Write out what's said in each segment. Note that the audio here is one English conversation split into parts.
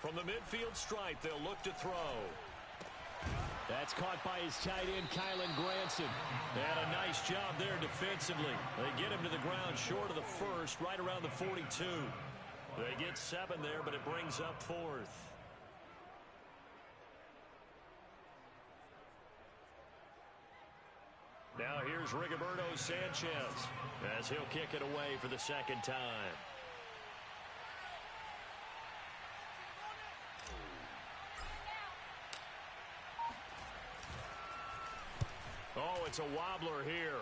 From the midfield stripe, they'll look to throw. That's caught by his tight end, Kylen Granson. And a nice job there defensively. They get him to the ground short of the first, right around the 42. They get 7 there, but it brings up 4th. Now here's Rigoberto Sanchez as he'll kick it away for the second time. Oh, it's a wobbler here.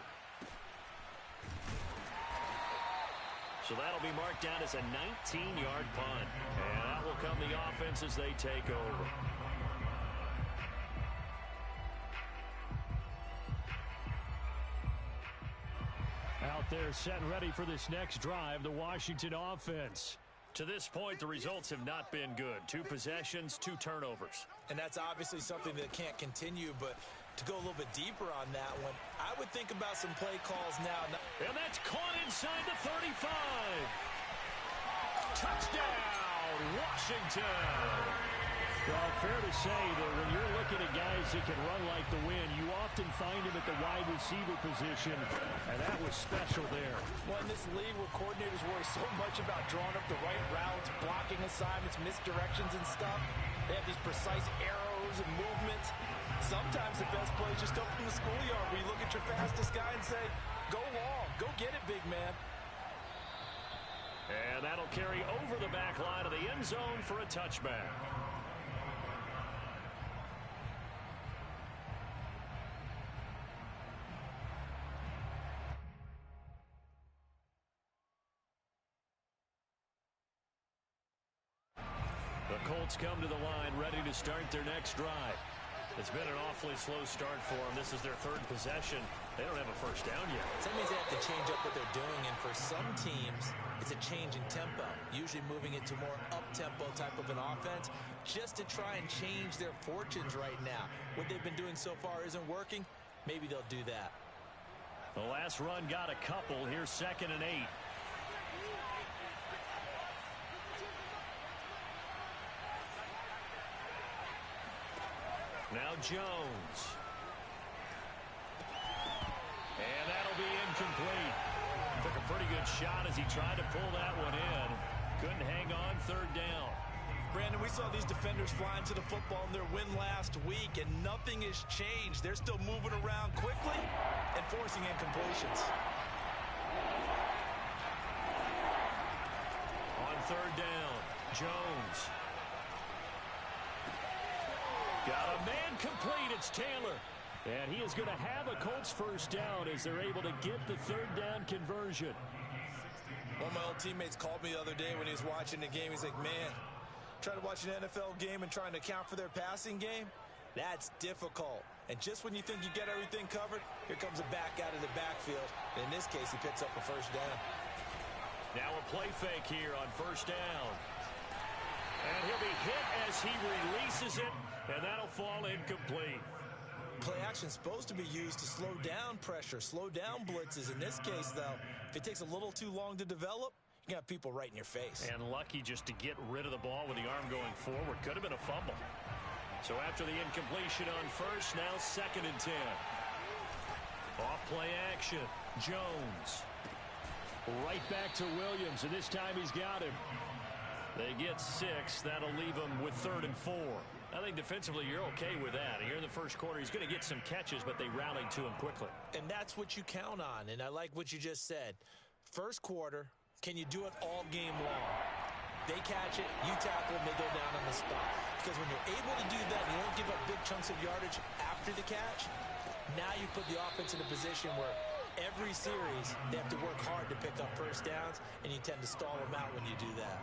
So that'll be marked down as a 19-yard punt. And that will come the offense as they take over. Out there set and ready for this next drive, the Washington offense. To this point, the results have not been good. 2 possessions, 2 turnovers. And that's obviously something that can't continue, but to go a little bit deeper on that one, I would think about some play calls now. And that's caught inside the 35. Touchdown, Washington. Well, fair to say that when you're looking at guys that can run like the wind, you often find him at the wide receiver position, and that was special there. Well, in this league where coordinators worry so much about drawing up the right routes, blocking assignments, misdirections and stuff, they have these precise arrows and movements. Sometimes the best plays just come from the schoolyard where you look at your fastest guy and say, go long, go get it, big man. And that'll carry over the back line of the end zone for a touchback. The Colts come to the line ready to start their next drive. It's been an awfully slow start for them. This is their 3rd possession. They don't have a first down yet. So that means they have to change up what they're doing, and for some teams, it's a change in tempo, usually moving it to more up-tempo type of an offense just to try and change their fortunes right now. What they've been doing so far isn't working. Maybe they'll do that. The last run got a couple. Here's 2nd and 8. Now Jones. And that'll be incomplete. Took a pretty good shot as he tried to pull that one in. Couldn't hang on 3rd down. Brandon, we saw these defenders flying to the football in their win last week, and nothing has changed. They're still moving around quickly and forcing incompletions. On 3rd down, Jones. Got a man complete. It's Taylor. And he is going to have a Colts first down as they're able to get the 3rd down conversion. One of my old teammates called me the other day when he was watching the game. He's like, man, trying to watch an NFL game and trying to account for their passing game, that's difficult. And just when you think you get everything covered, here comes a back out of the backfield. And in this case, he picks up a first down. Now a play fake here on 1st down. And he'll be hit as he releases it, and that'll fall incomplete. Play action supposed to be used to slow down pressure, slow down blitzes. In this case, though, if it takes a little too long to develop, you can have people right in your face. And lucky just to get rid of the ball with the arm going forward. Could have been a fumble. So after the incompletion on 1st, now 2nd and 10. Off play action. Jones. Right back to Williams, and this time he's got him. They get 6. That'll leave them with 3rd and 4. I think defensively you're okay with that. Here in the first quarter, he's going to get some catches, but they rallied to him quickly. And that's what you count on, and I like what you just said. First quarter, can you do it all game long? They catch it, you tackle them, they go down on the spot. Because when you're able to do that, you don't give up big chunks of yardage after the catch, now you put the offense in a position where every series they have to work hard to pick up first downs, and you tend to stall them out when you do that.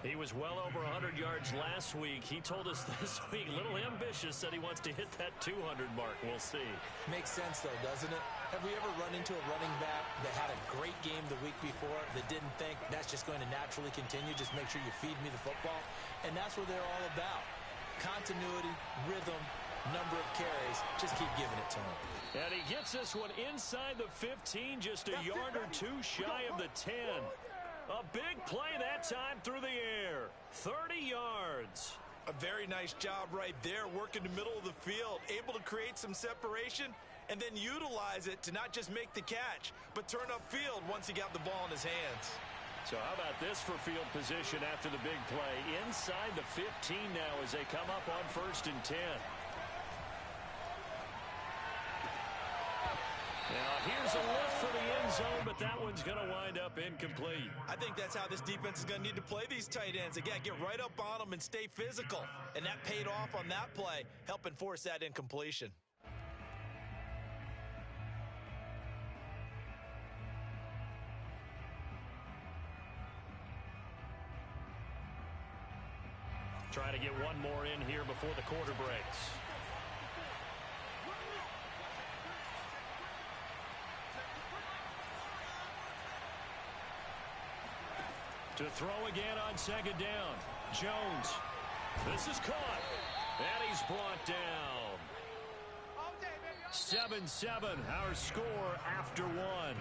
He was well over 100 yards last week. He told us this week, a little ambitious, said he wants to hit that 200 mark. We'll see. Makes sense, though, doesn't it? Have we ever run into a running back that had a great game the week before that didn't think that's just going to naturally continue? Just make sure you feed me the football. And that's what they're all about. Continuity, rhythm, number of carries. Just keep giving it to him. And he gets this one inside the 15, just a yard or two shy of the 10. A big play that time through the air. 30 yards. A very nice job right there, working the middle of the field, able to create some separation and then utilize it to not just make the catch, but turn upfield once he got the ball in his hands. So how about this for field position after the big play? Inside the 15 now as they come up on 1st and 10. Now here's a look for the end zone, but that one's going to wind up incomplete. I think that's how this defense is going to need to play these tight ends. Again, get right up on them and stay physical. And that paid off on that play, helping force that incompletion. Try to get one more in here before the quarter breaks. To throw again on 2nd down. Jones. This is caught. And he's brought down. 7-7, our score after one.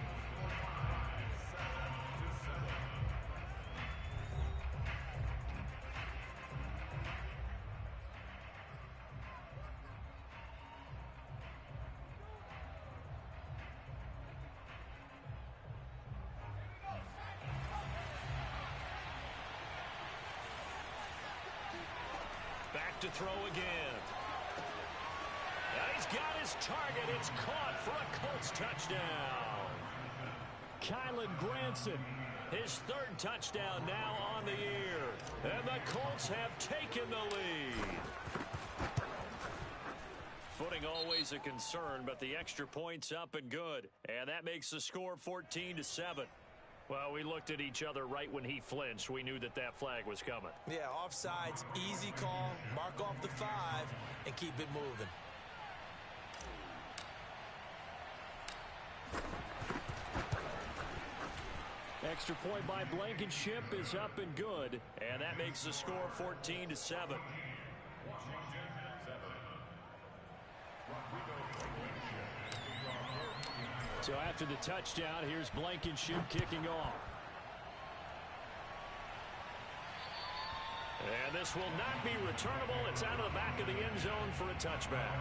Back to throw again. And he's got his target. It's caught for a Colts touchdown. Kylen Granson, his 3rd touchdown now on the year. And the Colts have taken the lead. Footing always a concern, but the extra point's up and good. And that makes the score 14-7. Well, we looked at each other right when he flinched. We knew that that flag was coming. Yeah, offsides, easy call, mark off the 5, and keep it moving. Extra point by Blankenship is up and good, and that makes the score 14-7. So after the touchdown, here's Blankenship kicking off. And this will not be returnable. It's out of the back of the end zone for a touchback.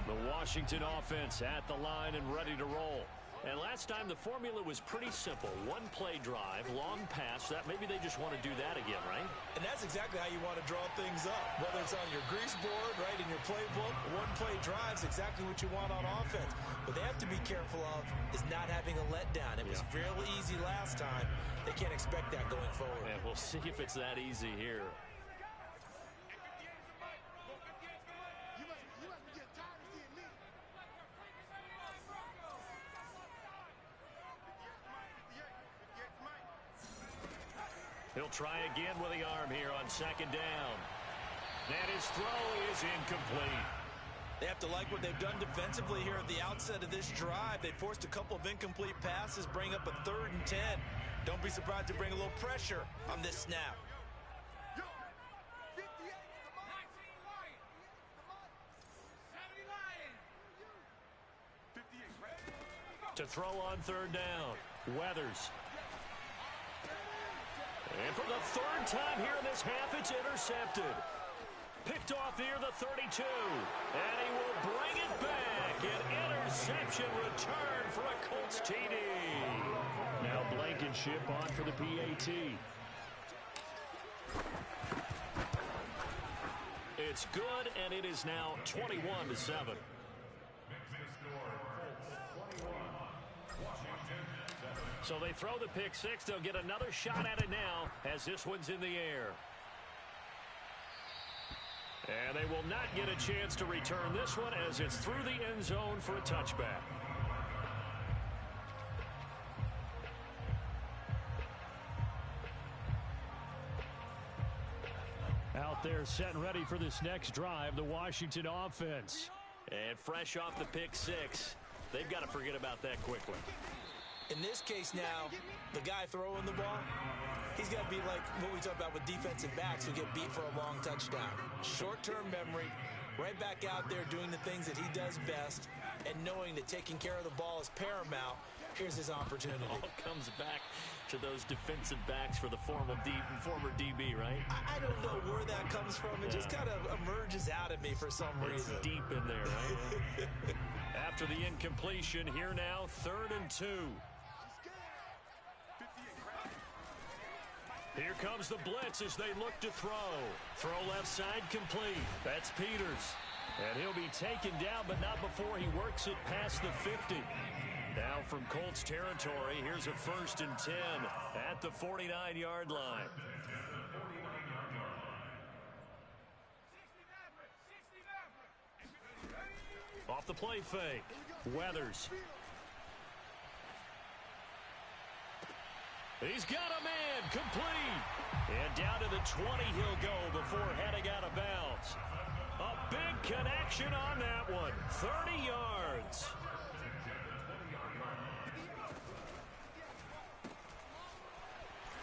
The Washington offense at the line and ready to roll. And last time the formula was pretty simple. One play drive, long pass. That maybe they just want to do that again, right? And that's exactly how you want to draw things up. Whether it's on your grease board, right, in your playbook, one play drive is exactly what you want on offense. What they have to be careful of is not having a letdown. It was real easy last time. They can't expect that going forward. And we'll see if it's that easy here. He'll try again with the arm here on 2nd down. And his throw is incomplete. They have to like what they've done defensively here at the outset of this drive. They forced a couple of incomplete passes, bring up a 3rd and 10. Don't be surprised to bring a little pressure on this snap. To throw on 3rd down, Weathers. And for the 3rd time here in this half, it's intercepted. Picked off near the 32. And he will bring it back. An interception return for a Colts TD. Now Blankenship on for the PAT. It's good, and it is now 21-7. So they throw the pick six. They'll get another shot at it now as this one's in the air. And they will not get a chance to return this one as it's through the end zone for a touchback. Out there set and ready for this next drive, the Washington offense. And fresh off the pick six, they've got to forget about that quickly. In this case now, the guy throwing the ball, he's got to be like what we talk about with defensive backs who get beat for a long touchdown. Short-term memory, right back out there doing the things that he does best, and knowing that taking care of the ball is paramount. Here's his opportunity. It all comes back to those defensive backs for the former DB, right? I don't know where that comes from. It just kind of emerges out of me for some reason. It's deep in there, right? After the incompletion, here now, 3rd and 2. Here comes the blitz as they look to throw. Throw left side complete. That's Peters. And he'll be taken down, but not before he works it past the 50. Now from Colts territory, here's a 1st and 10 at the 49-yard line. Off the play fake. Weathers. He's got a man, complete. And down to the 20 he'll go before heading out of bounds. A big connection on that one. 30 yards.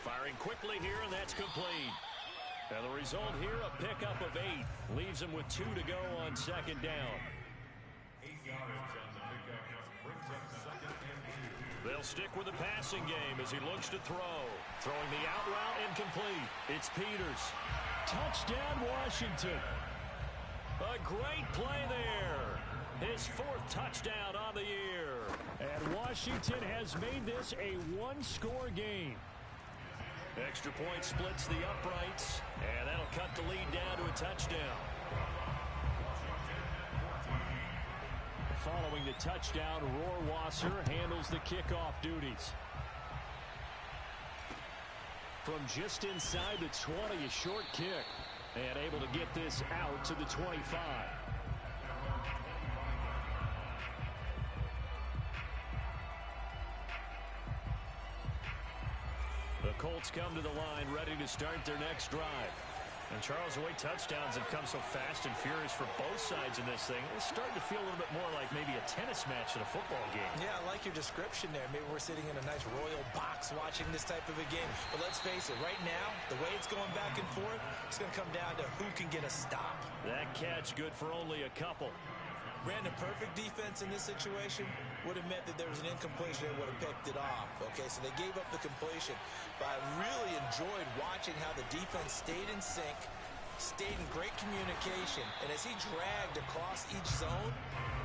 Firing quickly here, and that's complete. And the result here, a pickup of 8. Leaves him with 2 to go on 2nd down. 8 yards on the pickup. Brings up 2nd and 2. They'll stick with the passing game as he looks to throw. Throwing the out route incomplete. It's Peters. Touchdown, Washington. A great play there. His 4th touchdown on the year. And Washington has made this a one-score game. Extra point splits the uprights, and that'll cut the lead down to a touchdown. Following the touchdown, Rohrwasser handles the kickoff duties. From just inside the 20, a short kick, and able to get this out to the 25. The Colts come to the line ready to start their next drive. And Charles, the way touchdowns have come so fast and furious for both sides in this thing, it's starting to feel a little bit more like maybe a tennis match than a football game. Yeah, I like your description there. Maybe we're sitting in a nice royal box watching this type of a game. But let's face it, right now, the way it's going back and forth, it's going to come down to who can get a stop. That catch good for only a couple. Brandon, perfect defense in this situation would have meant that there was an incompletion and would have picked it off. Okay, so they gave up the completion. But I really enjoyed watching how the defense stayed in sync, stayed in great communication. And as he dragged across each zone,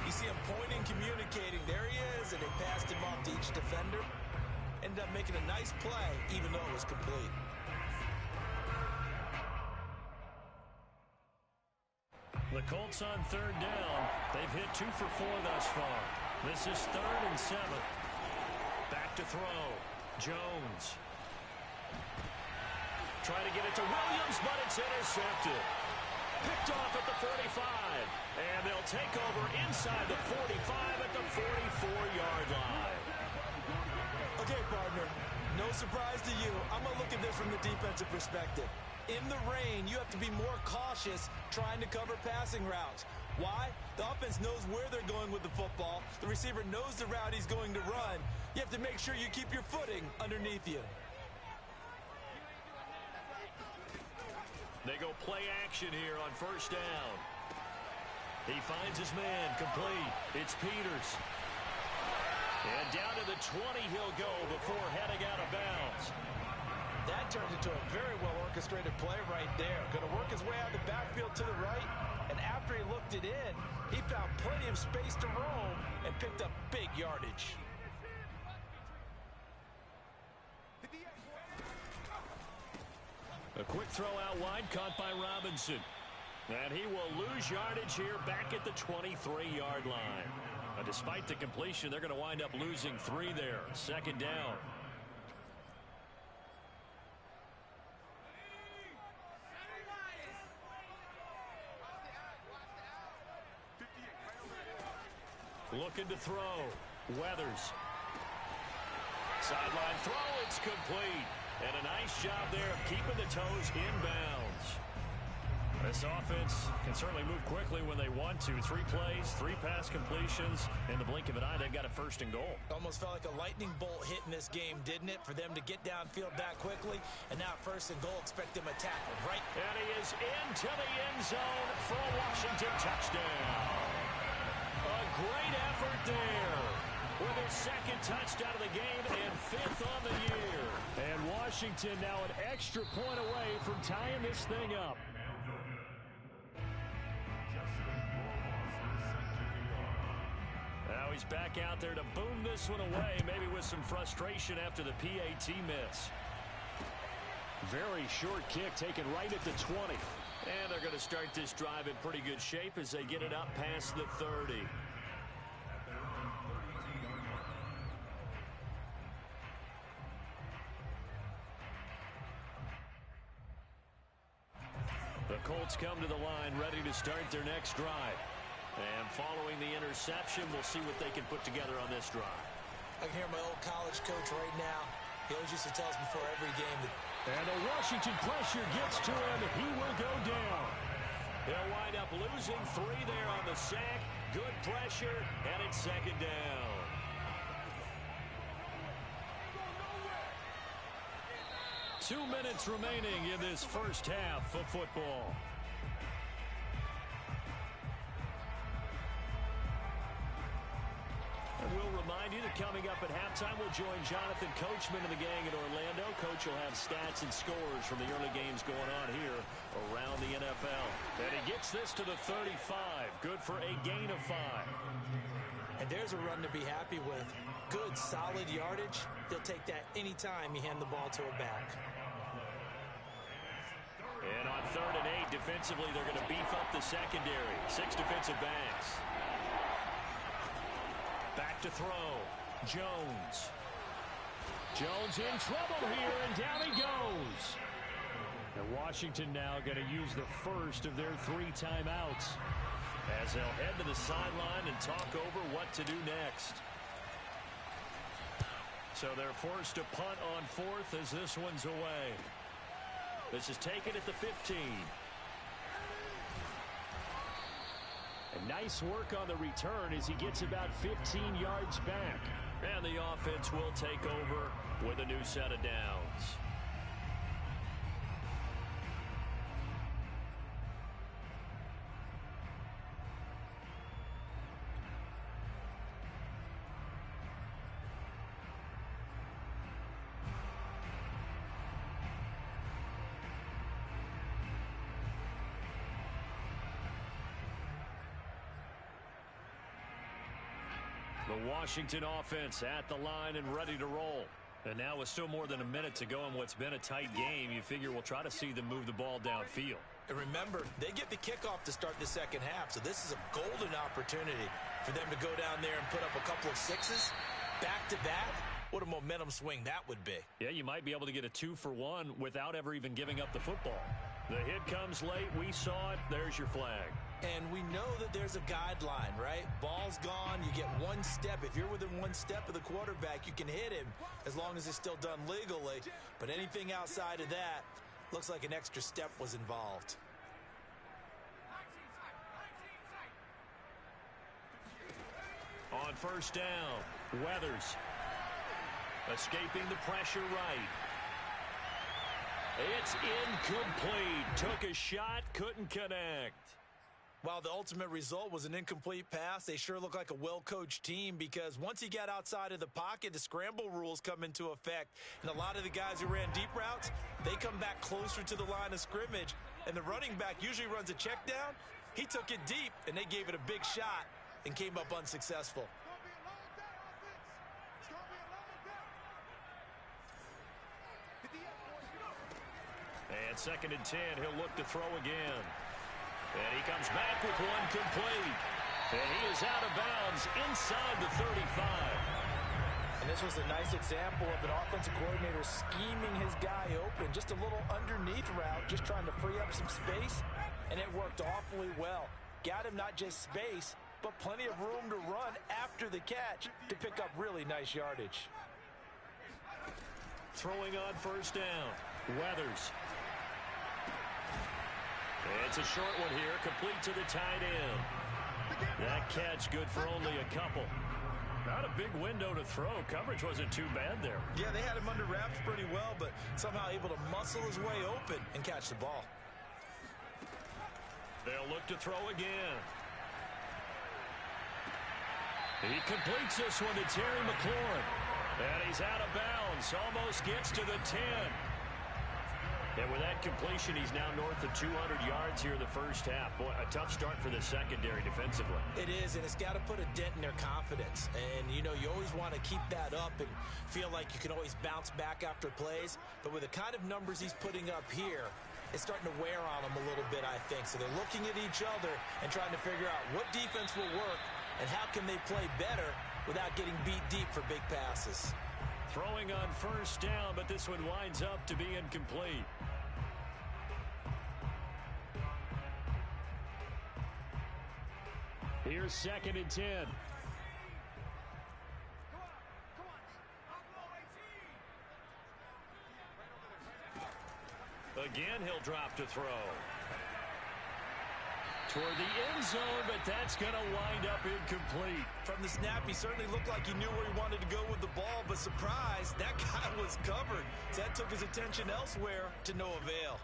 you see him pointing, communicating. There he is, and they passed him off to each defender. Ended up making a nice play, even though it was complete. The Colts on 3rd down. They've hit 2 for 4 thus far. This is 3rd and 7. Back to throw. Jones. Trying to get it to Williams, but it's intercepted. Picked off at the 45. And they'll take over inside the 45 at the 44-yard line. Okay, partner, no surprise to you. I'm going to look at this from the defensive perspective. In the rain, you have to be more cautious trying to cover passing routes. Why? The offense knows where they're going with the football. The receiver knows the route he's going to run. You have to make sure you keep your footing underneath you. They go play action here on 1st down. He finds his man, complete. It's Peters. And down to the 20 he'll go before heading out of bounds. That turned into a very well-orchestrated play right there. Going to work his way out of the backfield to the right, and after he looked it in, he found plenty of space to roam and picked up big yardage. A quick throw out wide, caught by Robinson. And he will lose yardage here back at the 23-yard line. Despite the completion, they're going to wind up losing 3 there. 2nd down. Looking to throw. Weathers. Sideline throw. It's complete. And a nice job there of keeping the toes inbounds. This offense can certainly move quickly when they want to. 3 plays, 3 pass completions. In the blink of an eye, they've got a first and goal. Almost felt like a lightning bolt hit in this game, didn't it? For them to get downfield that quickly. And now first and goal, expect them to tackle, right? And he is into the end zone for a Washington touchdown. A great effort there with his second touchdown of the game and 5th on the year. And Washington now an extra point away from tying this thing up. Now he's back out there to boom this one away, maybe with some frustration after the PAT miss. Very short kick taken right at the 20. And they're going to start this drive in pretty good shape as they get it up past the 30. The Colts come to the line ready to start their next drive. And following the interception, we'll see what they can put together on this drive. I can hear my old college coach right now. He always used to tell us before every game that... And the Washington pressure gets to him. He will go down. They'll wind up losing 3 there on the sack. Good pressure, and it's second down. Two minutes remaining in this first half of football. And we'll remind you that coming up at halftime, we'll join Jonathan Coachman and the gang in Orlando. Coach will have stats and scores from the early games going on here around the NFL. And he gets this to the 35. Good for a gain of 5. And there's a run to be happy with. Good, solid yardage. They'll take that anytime you hand the ball to a back. And on 3rd and 8, defensively, they're going to beef up the secondary. 6 defensive backs. Back to throw. Jones. Jones in trouble here, and down he goes. And Washington now going to use the first of their 3 timeouts as they'll head to the sideline and talk over what to do next. So they're forced to punt on 4th as this one's away. This is taken at the 15. And nice work on the return as he gets about 15 yards back. And the offense will take over with a new set of downs. The Washington offense at the line and ready to roll. And now with still more than a minute to go in what's been a tight game, you figure we'll try to see them move the ball downfield. And remember, they get the kickoff to start the second half, so this is a golden opportunity for them to go down there and put up a couple of 6s back-to-back. What a momentum swing that would be. Yeah, you might be able to get a 2-for-1 without ever even giving up the football. The hit comes late. We saw it. There's your flag. And we know that there's a guideline, right? Ball's gone. You get 1 step. If you're within 1 step of the quarterback, you can hit him as long as it's still done legally. But anything outside of that, looks like an extra step was involved. On first down, Weathers escaping the pressure right. It's incomplete. Took a shot, couldn't connect. While the ultimate result was an incomplete pass, they sure look like a well-coached team because once he got outside of the pocket, the scramble rules come into effect. And a lot of the guys who ran deep routes, they come back closer to the line of scrimmage. And the running back usually runs a check down. He took it deep, and they gave it a big shot and came up unsuccessful. And 2nd and 10, he'll look to throw again. And he comes back with 1 complete. And he is out of bounds inside the 35. And this was a nice example of an offensive coordinator scheming his guy open. Just a little underneath route, just trying to free up some space. And it worked awfully well. Got him not just space, but plenty of room to run after the catch to pick up really nice yardage. Throwing on first down, Weathers. It's a short one here, complete to the tight end. That catch good for only a couple. Not a big window to throw. Coverage wasn't too bad there. Yeah, they had him under wraps pretty well, but somehow able to muscle his way open and catch the ball. They'll look to throw again. He completes this one to Terry McLaurin. And he's out of bounds. Almost gets to the 10. And with that completion, he's now north of 200 yards here in the first half. Boy, a tough start for the secondary defensively. It is, and it's got to put a dent in their confidence. And, you know, you always want to keep that up and feel like you can always bounce back after plays. But with the kind of numbers he's putting up here, it's starting to wear on them a little bit, I think. So they're looking at each other and trying to figure out what defense will work and how can they play better without getting beat deep for big passes. Throwing on first down, but this one winds up to be incomplete. Here's 2nd and 10. Again, he'll drop to throw. Toward the end zone, but that's going to wind up incomplete. From the snap, he certainly looked like he knew where he wanted to go with the ball, but surprise, that guy was covered. So that took his attention elsewhere to no avail.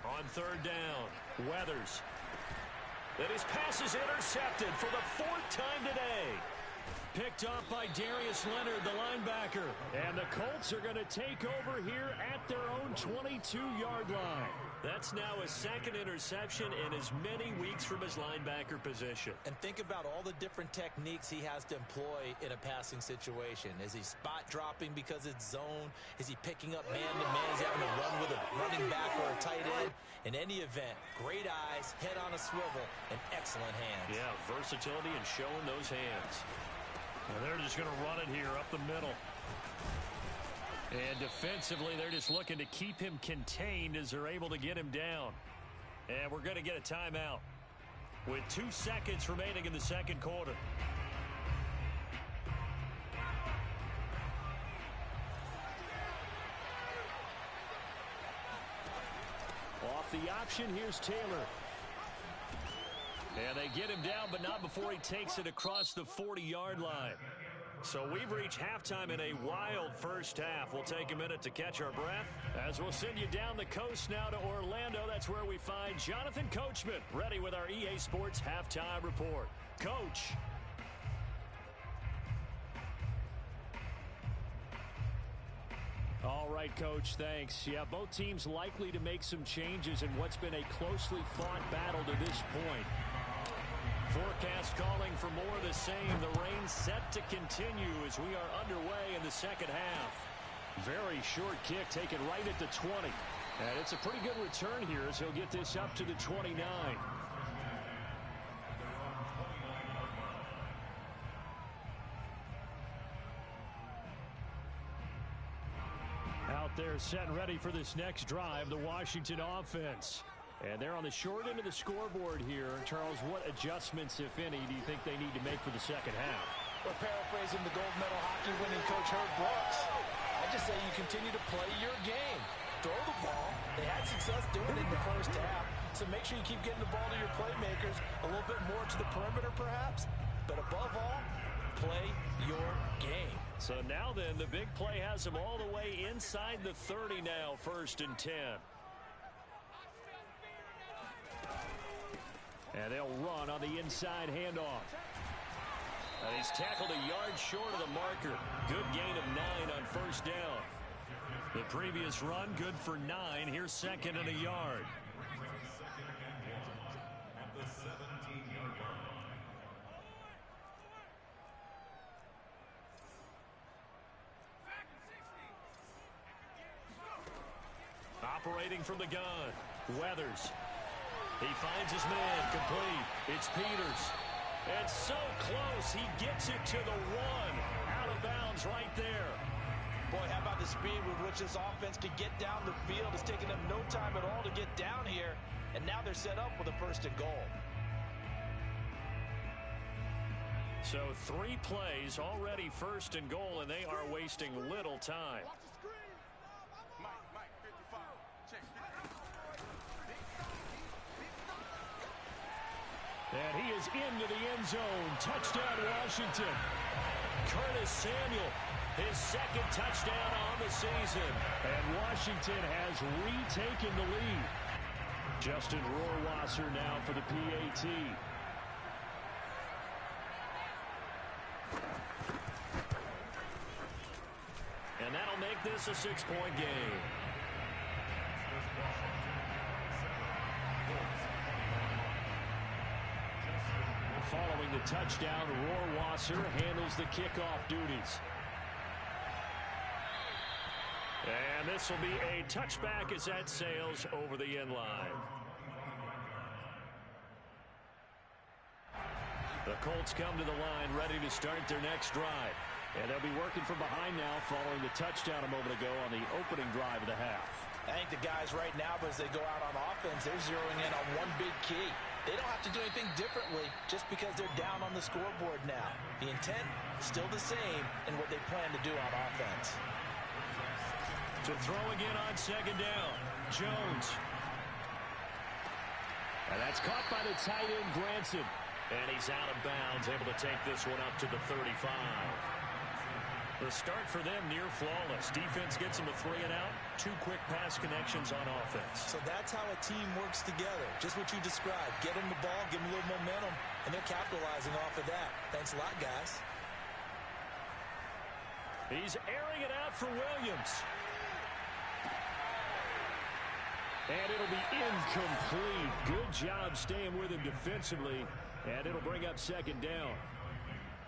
On 3rd down, Weathers. And his pass is intercepted for the 4th time today. Picked off by Darius Leonard, the linebacker. And the Colts are going to take over here at their own 22-yard line. That's now his 2nd interception in as many weeks from his linebacker position. And think about all the different techniques he has to employ in a passing situation. Is he spot dropping because it's zone? Is he picking up man-to-man? Is he having to run with a running back or a tight end? In any event, great eyes, head on a swivel, and excellent hands. Yeah, versatility and showing those hands. And they're just going to run it here up the middle. And defensively, they're just looking to keep him contained as they're able to get him down. And we're going to get a timeout with 2 seconds remaining in the 2nd quarter. Off the option, here's Taylor. And they get him down, but not before he takes it across the 40-yard line. So we've reached halftime in a wild first half. We'll take a minute to catch our breath as we'll send you down the coast now to Orlando. That's where we find Jonathan Coachman ready with our EA Sports Halftime Report. Coach. All right, Coach, thanks. Yeah, both teams likely to make some changes in what's been a closely fought battle to this point. Forecast calling for more of the same. The rain set to continue as we are underway in the 2nd half. Very short kick taken right at the 20. And it's a pretty good return here as he'll get this up to the 29. Out there set and ready for this next drive, the Washington offense. And they're on the short end of the scoreboard here. Charles, what adjustments, if any, do you think they need to make for the 2nd half? Well, paraphrasing the gold medal hockey winning coach Herb Brooks, I just say you continue to play your game. Throw the ball. They had success doing it in the first half. So make sure you keep getting the ball to your playmakers a little bit more to the perimeter perhaps. But above all, play your game. So now then, the big play has them all the way inside the 30 now, 1st and 10. And they'll run on the inside handoff. And he's tackled a yard short of the marker. Good gain of 9 on 1st down. The previous run, good for 9. Here's 2nd and a yard. Operating from the gun, Weathers. He finds his man, complete. It's Peters. And so close, he gets it to the 1. Out of bounds right there. Boy, how about the speed with which this offense could get down the field? It's taken them no time at all to get down here. And now they're set up with a 1st and goal. So 3 plays, already first and goal, and they are wasting little time. And he is into the end zone. Touchdown, Washington. Curtis Samuel, his 2nd touchdown on the season. And Washington has retaken the lead. Justin Rohrwasser now for the PAT. And that'll make this a 6-point game. Following the touchdown, Rohrwasser handles the kickoff duties. And this will be a touchback as that sails over the end line. The Colts come to the line ready to start their next drive. And they'll be working from behind now following the touchdown a moment ago on the opening drive of the half. I think the guys right now, as they go out on offense, they're zeroing in on one big key. They don't have to do anything differently just because they're down on the scoreboard now. The intent is still the same in what they plan to do on offense. To throw again on 2nd down, Jones. And that's caught by the tight end, Granson. And he's out of bounds, able to take this one up to the 35. The start for them near flawless. Defense gets them a 3 and out. 2 quick pass connections on offense. So that's how a team works together. Just what you described. Get them the ball, give them a little momentum, and they're capitalizing off of that. Thanks a lot, guys. He's airing it out for Williams. And it'll be incomplete. Good job staying with him defensively. And it'll bring up 2nd down.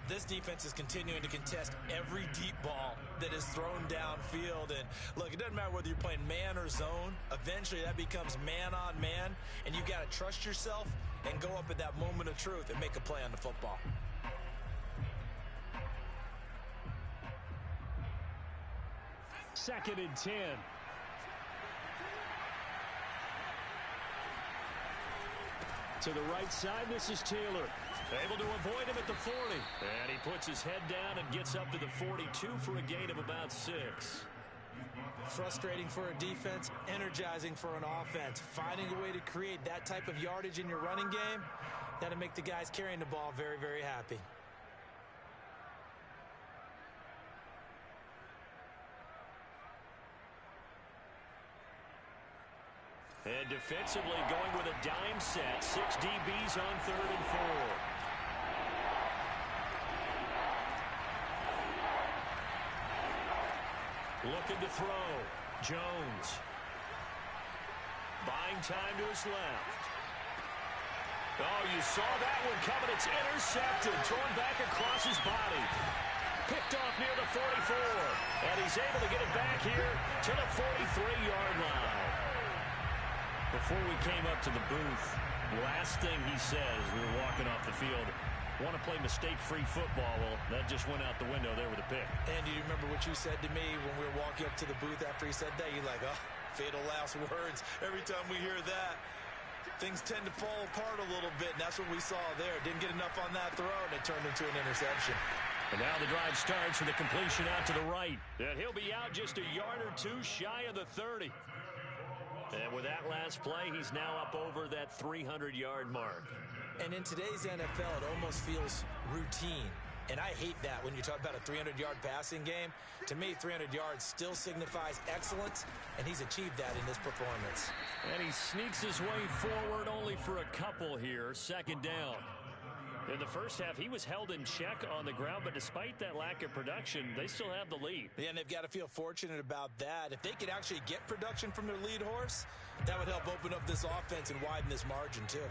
This defense is continuing to contest every deep ball that is thrown downfield. And look, it doesn't matter whether you're playing man or zone. Eventually that becomes man on man. And you got to trust yourself and go up at that moment of truth and make a play on the football. Second and 10. To the right side, this is Taylor. Able to avoid him at the 40. And he puts his head down and gets up to the 42 for a gain of about 6. Frustrating for a defense, energizing for an offense. Finding a way to create that type of yardage in your running game, that'll make the guys carrying the ball very, very happy. And defensively going with a dime set. 6 DBs on 3rd and 4. Looking to throw. Jones. Buying time to his left. Oh, you saw that one coming. It's intercepted. Thrown back across his body. Picked off near the 44. And he's able to get it back here to the 43-yard line. Before we came up to the booth, last thing he said as we were walking off the field, want to play mistake-free football. Well, that just went out the window there with a pick. And do you remember what you said to me when we were walking up to the booth after he said that? You're like, oh, fatal last words. Every time we hear that, things tend to fall apart a little bit, and that's what we saw there. Didn't get enough on that throw, and it turned into an interception. And now the drive starts with a completion out to the right. And he'll be out just a yard or 2 shy of the 30. And with that last play, he's now up over that 300-yard mark. And in today's NFL, it almost feels routine. And I hate that when you talk about a 300-yard passing game. To me, 300 yards still signifies excellence, and he's achieved that in this performance. And he sneaks his way forward only for a couple here. 2nd down. In the first half, he was held in check on the ground, but despite that lack of production, they still have the lead. Yeah, and they've got to feel fortunate about that. If they could actually get production from their lead horse, that would help open up this offense and widen this margin, too.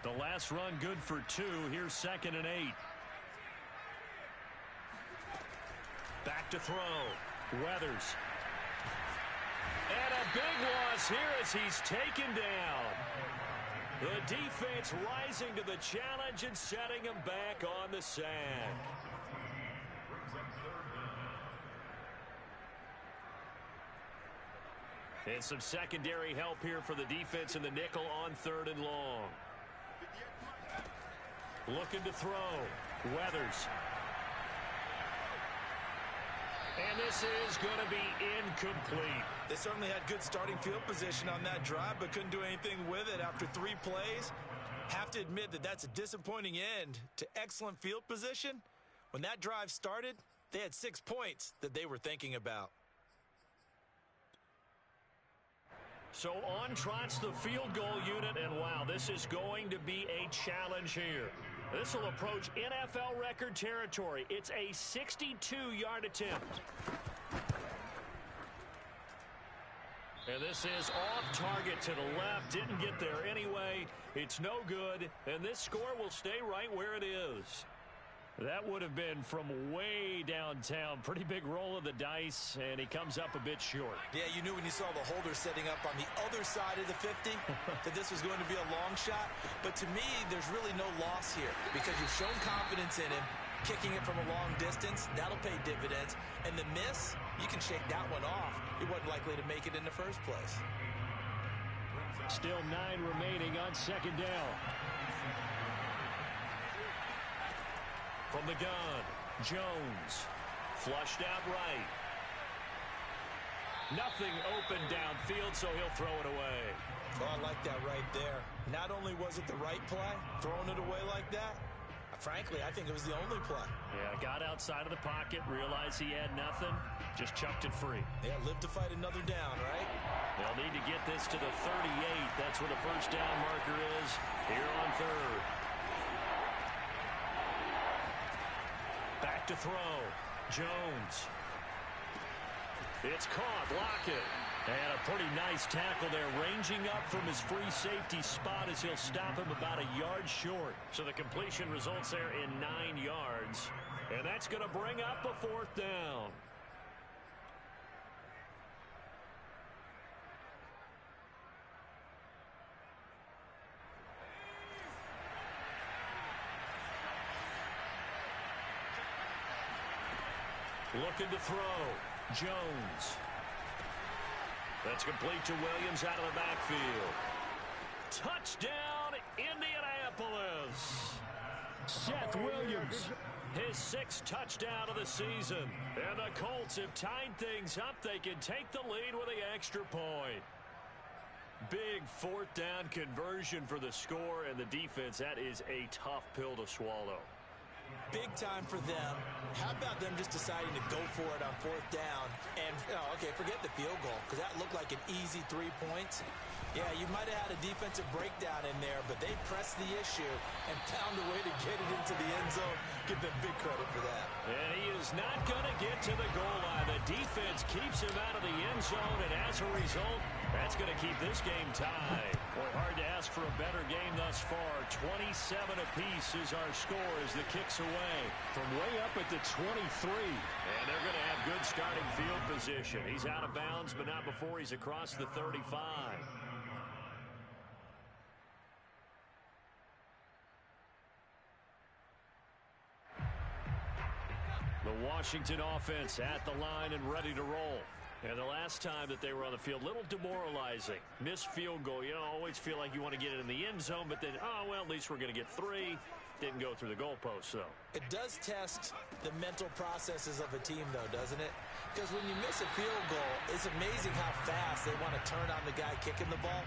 The last run good for 2. Here's 2nd and 8. Back to throw. Weathers. And a big loss here as he's taken down. The defense rising to the challenge and setting him back on the sack. And some secondary help here for the defense in the nickel on 3rd and long. Looking to throw. Weathers. And this is going to be incomplete. They certainly had good starting field position on that drive, but couldn't do anything with it after 3 plays. Have to admit that that's a disappointing end to excellent field position. When that drive started, they had 6 points that they were thinking about. So on trots the field goal unit, and wow, this is going to be a challenge here. This will approach NFL record territory. It's a 62-yard attempt. And this is off target to the left. Didn't get there anyway. It's no good, and this score will stay right where it is. That would have been from way downtown. Pretty big roll of the dice, and he comes up a bit short. Yeah, you knew when you saw the holder setting up on the other side of the 50 that this was going to be a long shot. But to me, there's really no loss here because you've shown confidence in him. Kicking it from a long distance, that'll pay dividends. And the miss, you can shake that one off. He wasn't likely to make it in the first place. Still 9 remaining on second down. From the gun, Jones. Flushed out right. Nothing open downfield, so he'll throw it away. Oh, I like that right there. Not only was it the right play, throwing it away like that, frankly, I think it was the only play. Yeah, got outside of the pocket, realized he had nothing, just chucked it free. Yeah, live to fight another down, right? They'll need to get this to the 38. That's where the first down marker is here on third. Back to throw. Jones. It's caught. Lockett. And a pretty nice tackle there, ranging up from his free safety spot as he'll stop him about a yard short. So the completion results there in 9 yards. And that's going to bring up a 4th down. Looking to throw. Jones. That's complete to Williams out of the backfield. Touchdown, Indianapolis. Seth Williams, his 6th touchdown of the season. And the Colts have tied things up. They can take the lead with the extra point. Big 4th down conversion for the score, and the defense, that is a tough pill to swallow. Big time for them. How about them just deciding to go for it on 4th down? And, okay, forget the field goal, because that looked like an easy 3 points. Yeah, you might have had a defensive breakdown in there, but they pressed the issue and found a way to get it into the end zone. Give them big credit for that. And he is not going to get to the goal line. The defense keeps him out of the end zone, and as a result, that's going to keep this game tied. Boy, hard to ask for a better game thus far. 27 apiece is our score as the kick's away from way up at the 23. And they're going to have good starting field position. He's out of bounds, but not before he's across the 35. The Washington offense at the line and ready to roll. And the last time that they were on the field, a little demoralizing. Missed field goal. You always feel like you want to get it in the end zone, but then, oh, well, at least we're going to get 3. Didn't go through the goalpost, though. It does test the mental processes of a team, though, doesn't it? Because when you miss a field goal, it's amazing how fast they want to turn on the guy kicking the ball.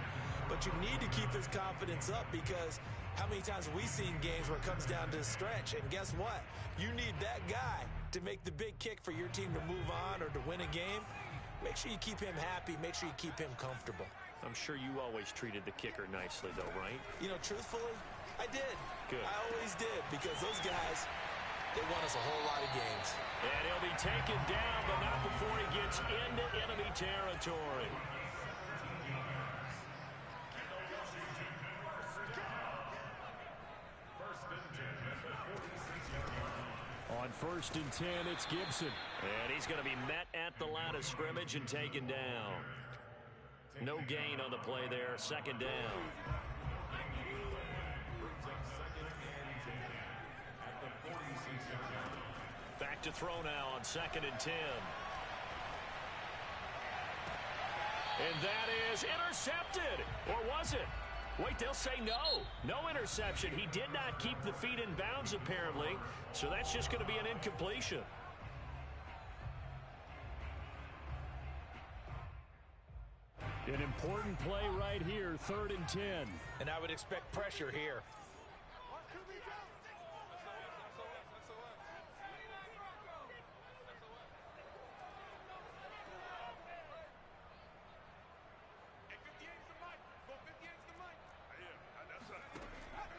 But you need to keep his confidence up because how many times have we seen games where it comes down to a stretch? And guess what? You need that guy to make the big kick for your team to move on or to win a game. Make sure you keep him happy. Make sure you keep him comfortable. I'm sure you always treated the kicker nicely, though, right? You know, truthfully, I did. Good. I always did because those guys, they won us a whole lot of games. And he'll be taken down, but not before he gets into enemy territory. On 1st and 10, it's Gibson. And he's going to be met at the line of scrimmage and taken down. No gain on the play there. 2nd down. Back to throw now on 2nd and 10. And that is intercepted. Or was it? Wait, they'll say no. No interception. He did not keep the feet in bounds, apparently. So that's just going to be an incompletion. An important play right here, 3rd and 10. And I would expect pressure here.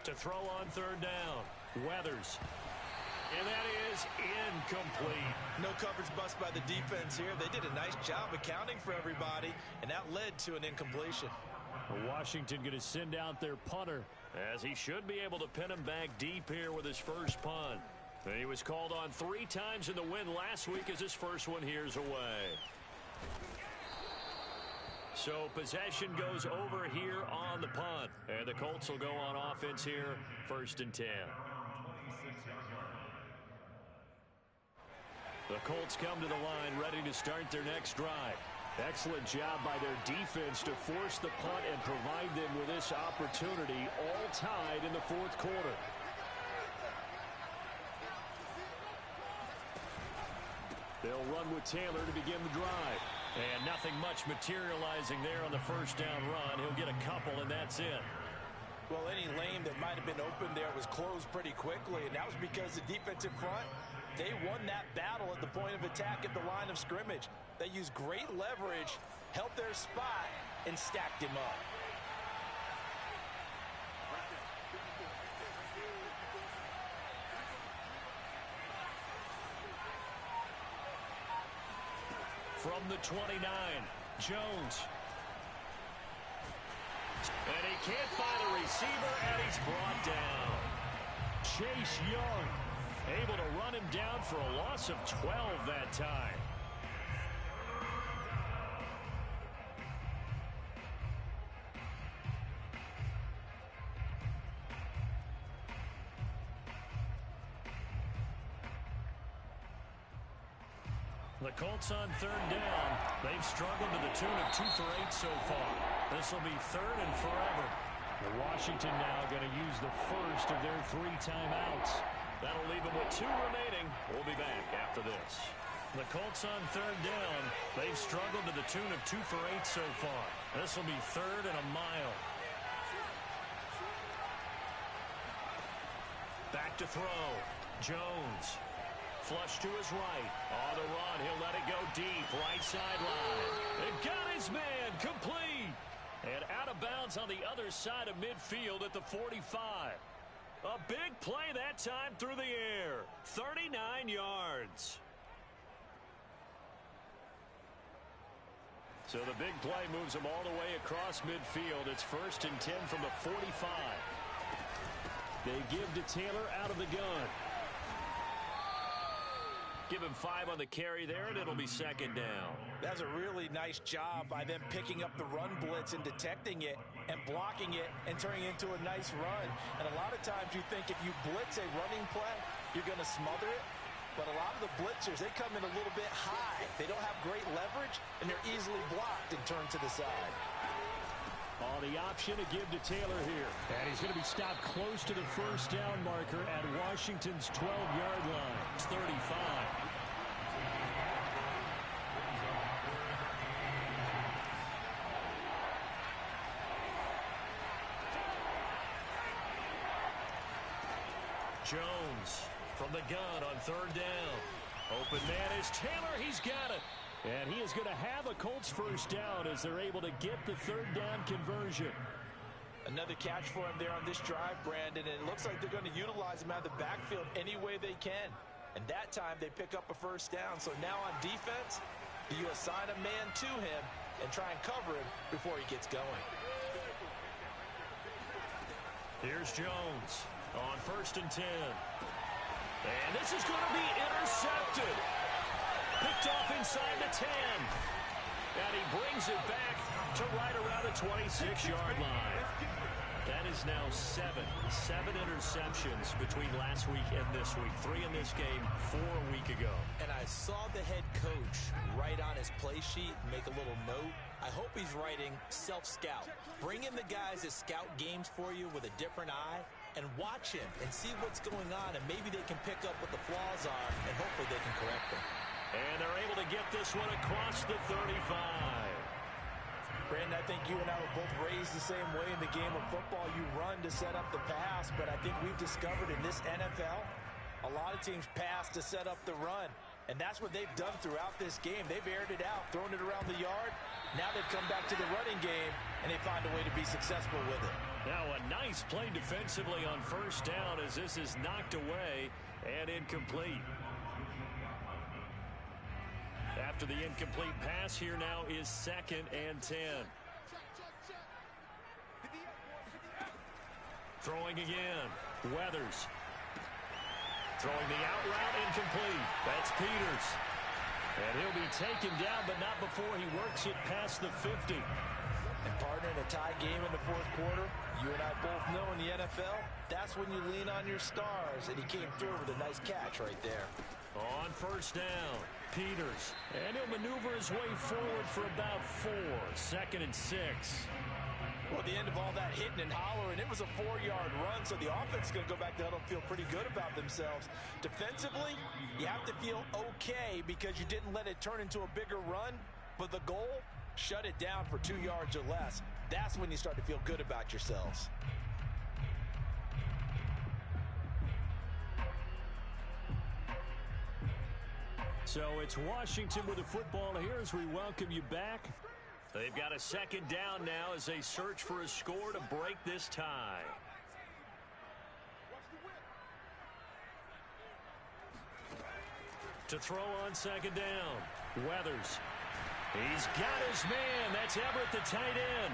To throw on 3rd down. Weathers. And that is incomplete. No coverage bust by the defense here. They did a nice job accounting for everybody, and that led to an incompletion. Washington going to send out their punter, as he should be able to pin him back deep here with his first punt. And he was called on 3 times in the win last week as his first one here's away. So possession goes over here on the punt. And the Colts will go on offense here, 1st and 10. The Colts come to the line ready to start their next drive. Excellent job by their defense to force the punt and provide them with this opportunity, all tied in the 4th quarter. They'll run with Taylor to begin the drive. And nothing much materializing there on the 1st down run. He'll get a couple, and that's it. Well, any lane that might have been open there was closed pretty quickly, and that was because the defensive front, they won that battle at the point of attack at the line of scrimmage. They used great leverage, held their spot, and stacked him up. From the 29, Jones. And he can't find a receiver, and he's brought down. Chase Young able to run him down for a loss of 12 that time. The Colts on 3rd down. They've struggled to the tune of 2 for 8 so far. This will be 3rd and forever. The Washington now going to use the first of their 3 timeouts. That'll leave them with 2 remaining. We'll be back after this. The Colts on 3rd down. They've struggled to the tune of 2 for 8 so far. This will be 3rd and a mile. Back to throw. Jones. Flush to his right. On the run, he'll let it go deep. Right sideline. It got his man. Complete. And out of bounds on the other side of midfield at the 45. A big play that time through the air. 39 yards. So the big play moves him all the way across midfield. It's 1st and 10 from the 45. They give to Taylor out of the gun. Give him 5 on the carry there, and it'll be 2nd down. That's a really nice job by them picking up the run blitz and detecting it and blocking it and turning it into a nice run. And a lot of times you think if you blitz a running play, you're going to smother it. But a lot of the blitzers, they come in a little bit high. They don't have great leverage, and they're easily blocked and turned to the side. On the option to give to Taylor here. And he's going to be stopped close to the 1st down marker at Washington's 12-yard line. It's 35. Jones from the gun on 3rd down. Open man is Taylor. He's got it. And he is going to have a Colts 1st down as they're able to get the 3rd down conversion. Another catch for him there on this drive, Brandon, and it looks like they're going to utilize him out of the backfield any way they can. And that time they pick up a 1st down. So now on defense, you assign a man to him and try and cover him before he gets going. Here's Jones on 1st and 10. And this is going to be intercepted. Picked off inside the 10. And he brings it back to right around the 26-yard line. That is is now 7 interceptions between last week and this week. 3 in this game, 4 a week ago. And I saw the head coach write on his play sheet, make a little note. I hope he's writing self-scout. Bring in the guys that scout games for you with a different eye and watch him and see what's going on, and maybe they can pick up what the flaws are, and hopefully they can correct them. And they're able to get this one across the 35. Brandon, I think you and I were both raised the same way in the game of football. You run to set up the pass, but I think we've discovered in this NFL, a lot of teams pass to set up the run. And that's what they've done throughout this game. They've aired it out, thrown it around the yard. Now they've come back to the running game, and they find a way to be successful with it. Now a nice play defensively on first down as this is knocked away and incomplete. After the incomplete pass, here now is 2nd and 10. Throwing again. Weathers. Throwing the out route, incomplete. That's Peters. And he'll be taken down, but not before he works it past the 50. And partner, in a tie game in the fourth quarter, you and I both know in the NFL, that's when you lean on your stars. And he came through with a nice catch right there. On first down, Peters. And he'll maneuver his way forward for about 4. 2nd and 6. Well, at the end of all that hitting and hollering, it was a 4-yard run, so the offense is going to go back to huddle and feel pretty good about themselves. Defensively, you have to feel okay because you didn't let it turn into a bigger run, but the goal, shut it down for 2 yards or less. That's when you start to feel good about yourselves. So it's Washington with the football here as we welcome you back. They've got a 2nd down now as they search for a score to break this tie. To throw on 2nd down, Weathers. He's got his man. That's Everett, the tight end.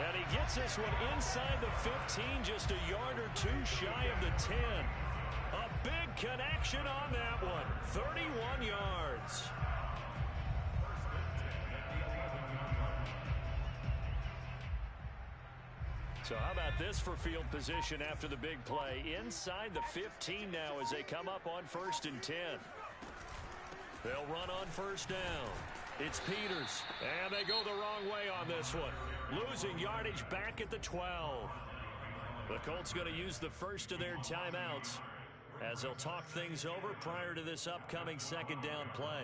And he gets this one inside the 15, just a yard or 2 shy of the 10. A big connection on that one. 31 yards. So how about this for field position after the big play? Inside the 15 now as they come up on 1st and 10. They'll run on first down. It's Peters. And they go the wrong way on this one. Losing yardage back at the 12. The Colts going to use the first of their timeouts as they'll talk things over prior to this upcoming 2nd down play.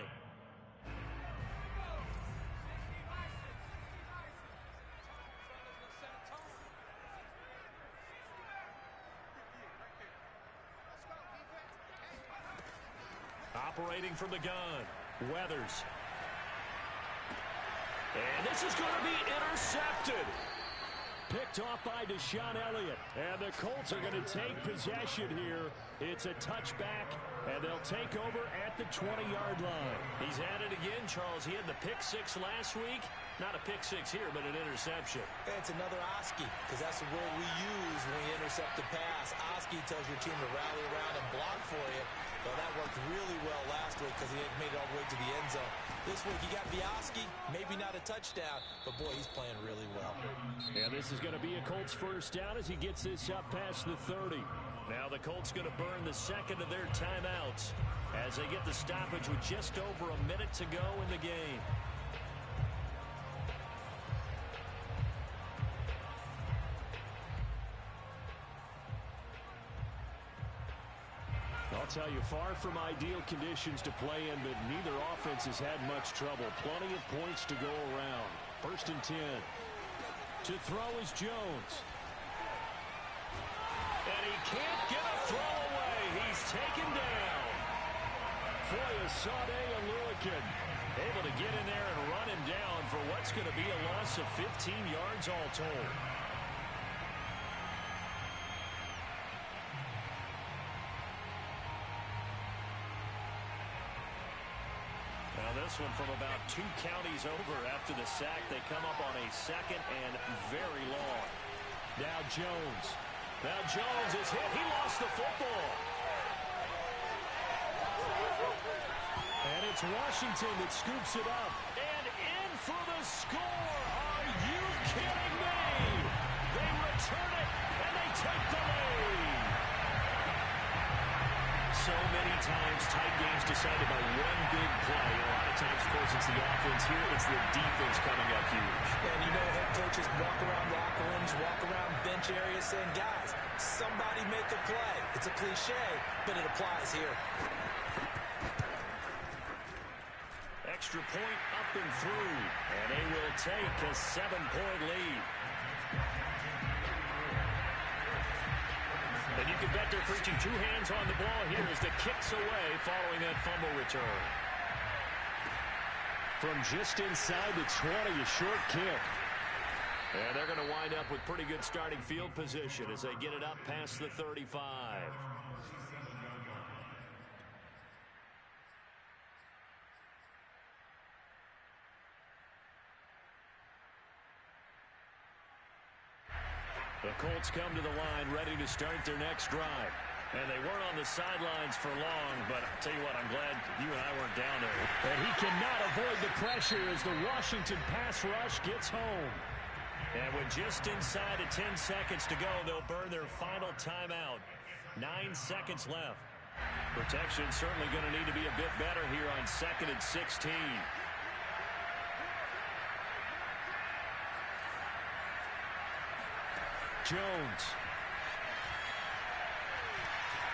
Operating from the gun, Weathers. And this is going to be intercepted. Picked off by Deshaun Elliott. And the Colts are going to take possession here. It's a touchback, and they'll take over at the 20-yard line. He's at it again, Charles. He had the pick 6 last week. Not a pick 6 here, but an interception. It's another Oski, because that's the word we use when we intercept the pass. Oski tells your team to rally around and block for you. Well, that worked really well last week because he had made it all the way to the end zone. This week, he got Oski, maybe not a touchdown, but boy, he's playing really well. And this is going to be a Colts first down as he gets this up past the 30. Now the Colts going to burn the 2nd of their timeouts as they get the stoppage with just over a minute to go in the game. I'll tell you, far from ideal conditions to play in, but neither offense has had much trouble. Plenty of points to go around. 1st and 10. To throw is Jones. And he can't get a throw away. He's taken down. Foyesade Oluokun able to get in there and run him down for what's going to be a loss of 15 yards all told. This one from about 2 counties over after the sack. They come up on a 2nd and very long. Now Jones. Now Jones is hit. He lost the football. And it's Washington that scoops it up. And in for the score. Are you kidding me? They return it, and they game's decided by one big play. A lot of times, of course, it's the offense. Here, it's the defense coming up huge. And you know head coaches walk around locker rooms, walk around bench areas saying, guys, somebody make a play. It's a cliche, but it applies here. Extra point up and through. And they will take a 7-point lead. And you can bet they're preaching two hands on the ball here as the kick's away following that fumble return. From just inside the 20, a short kick. And they're going to wind up with pretty good starting field position as they get it up past the 35. The Colts come to the line ready to start their next drive. And they weren't on the sidelines for long, but I'll tell you what, I'm glad you and I weren't down there. And he cannot avoid the pressure as the Washington pass rush gets home. And with just inside of 10 seconds to go, they'll burn their final timeout. 9 seconds left. Protection certainly going to need to be a bit better here on 2nd and 16. Jones.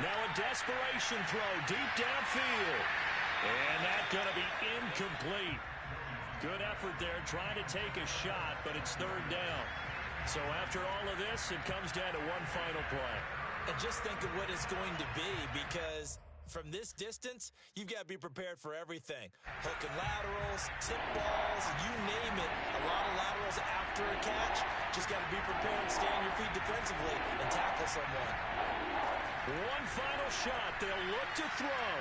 Now a desperation throw deep downfield. And that's going to be incomplete. Good effort there trying to take a shot, but it's 3rd down. So after all of this, it comes down to one final play. And just think of what it's going to be, because from this distance, you've got to be prepared for everything. Hook and laterals, tip balls, you name it. A lot of laterals after a catch. Just got to be prepared, stay on your feet defensively, and tackle someone. One final shot. They'll look to throw.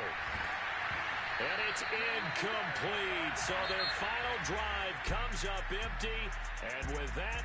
And it's incomplete. So their final drive comes up empty. And with that,